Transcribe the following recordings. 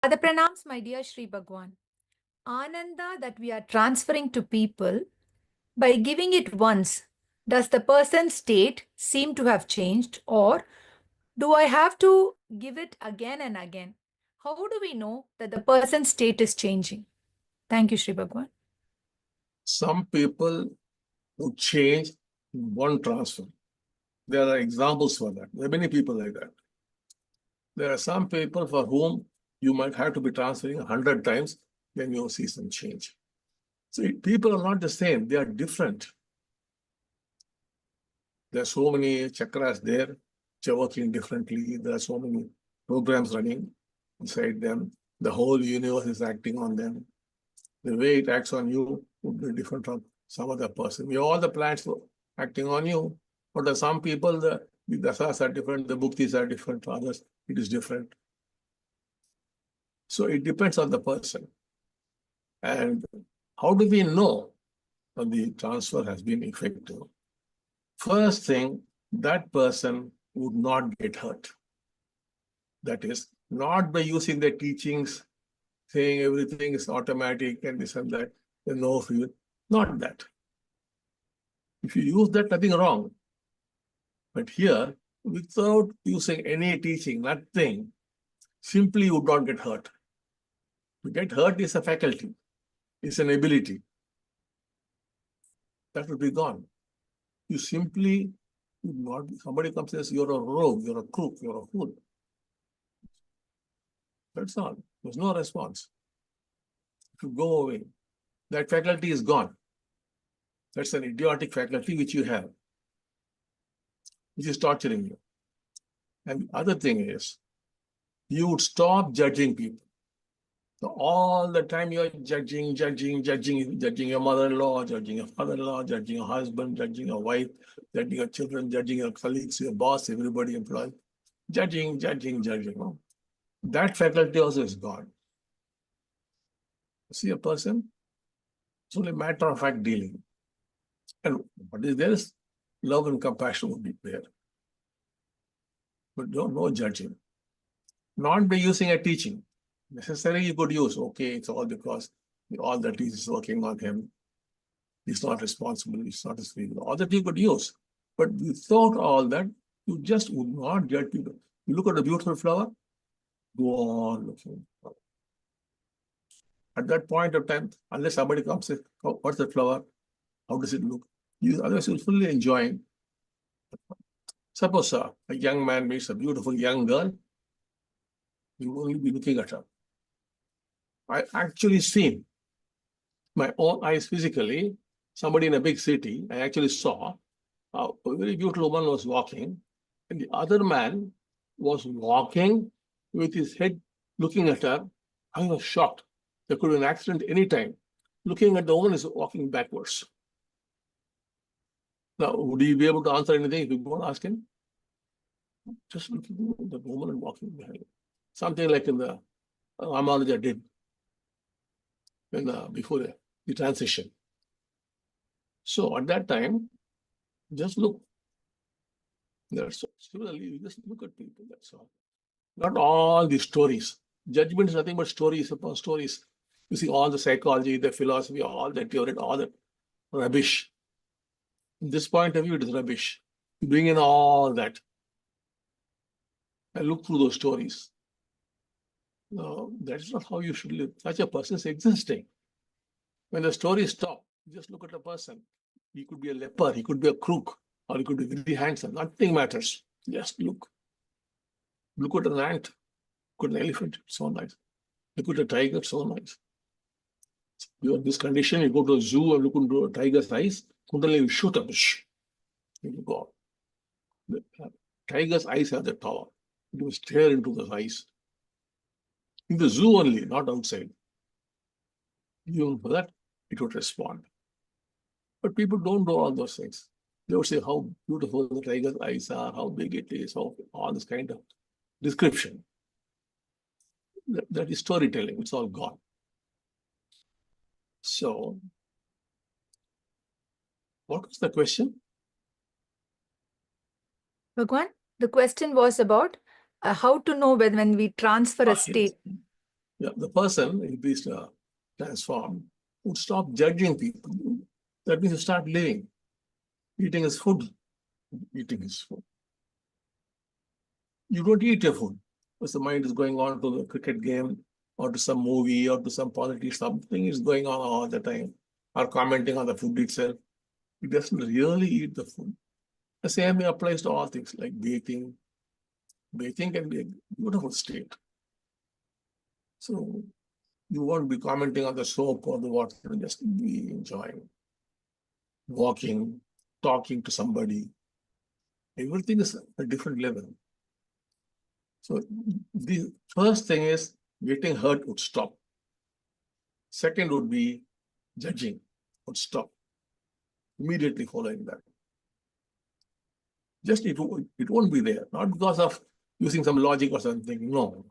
Pada pranams, my dear Shri Bhagwan. Ananda that we are transferring to people, by giving it once, does the person's state seem to have changed, or do I have to give it again and again? How do we know that the person's state is changing? Thank you, Shri Bhagwan. Some people who change in one transfer. There are examples for that. There are many people like that. There are some people for whom you might have to be transferring 100 times, then you'll see some change. So people are not the same, they are different. There are so many chakras there, which are working differently. There are so many programs running inside them. The whole universe is acting on them. The way it acts on you would be different from some other person. We all the planets acting on you, but there some people, the dasas are different, the bhuktis are different, for others it is different. So it depends on the person. And how do we know that the transfer has been effective? First thing, that person would not get hurt. That is, not by using the teachings, saying everything is automatic and this and that, and no fear. Not that. If you use that, nothing wrong. But here, without using any teaching, nothing, simply you would not get hurt. To get hurt is a faculty, it's an ability. That will be gone. You simply would not, somebody comes and says, you're a rogue, you're a crook, you're a fool. That's all. There's no response. If you go away, that faculty is gone. That's an idiotic faculty which you have, which is torturing you. And the other thing is, you would stop judging people. So all the time you're judging your mother-in-law, judging your father-in-law, judging your husband, judging your wife, judging your children, judging your colleagues, your boss, everybody employed. Judging. That faculty also is gone. See a person, it's only a matter of fact dealing. And what is there is love and compassion would be there. But no judging. Not by using a teaching. Necessarily you could use, okay, it's all because all that is working on him. He's not responsible, he's not responsible. All that you could use. But without all that, you just would not judge people. You look at a beautiful flower, go on looking. At that point of time, unless somebody comes and says, oh, what's the flower? How does it look? Otherwise, you're fully enjoying. Suppose a young man meets a beautiful young girl, you will only be looking at her. I actually seen my own eyes physically, somebody in a big city, I actually saw a very beautiful woman was walking, and the other man was walking with his head looking at her. I was shocked. There could be an accident anytime. Looking at the woman is walking backwards. Now, would he be able to answer anything if you go and ask him? Just looking at the woman and walking behind him. Something like in the Ramanuja did before the transition. So at that time, just look. Similarly, you just look at people, that's all. Not all the stories. Judgment is nothing but stories upon stories. You see all the psychology, the philosophy, all that you read, all that rubbish. From this point of view, it is rubbish. You bring in all that and look through those stories. No, that's not how you should live. Such a person is existing. When the story stops, just look at a person. He could be a leper, he could be a crook, or he could be very handsome. Nothing matters. Just look. Look at an ant. Look at an elephant. It's so nice. Look at a tiger. So nice. You are in this condition, you go to a zoo and look into a tiger's eyes. Suddenly you shoot up. You go. The tiger's eyes are the power. You stare into the eyes. In the zoo only, not outside. Even for that, it would respond. But people don't do all those things. They would say how beautiful the tiger's eyes are, how big it is, how all this kind of description. That is storytelling. It's all gone. So, what was the question? Bhagwan, the question was about how to know when we transfer a state. the person, if he's transformed, would stop judging people. That means you start living, eating his food, eating his food. You don't eat your food because the mind is going on to the cricket game or to some movie or to some politics. Something is going on all the time, or commenting on the food itself. It doesn't really eat the food. The same applies to all things like bathing. Bathing can be a beautiful state. So you won't be commenting on the soap or the water, just be enjoying. Walking, talking to somebody. Everything is a different level. So the first thing is getting hurt would stop. Second would be judging would stop. Immediately following that. Just it won't be there, not because of using some logic or something. No.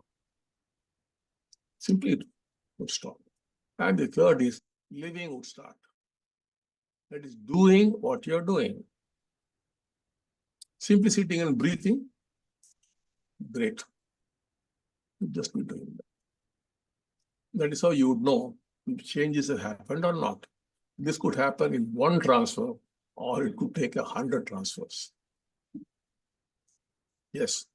Simply it would stop. And the third is living would start. That is doing what you're doing. Simply sitting and breathing, great. You just be doing that. That is how you would know if changes have happened or not. This could happen in one transfer, or it could take 100 transfers. Yes.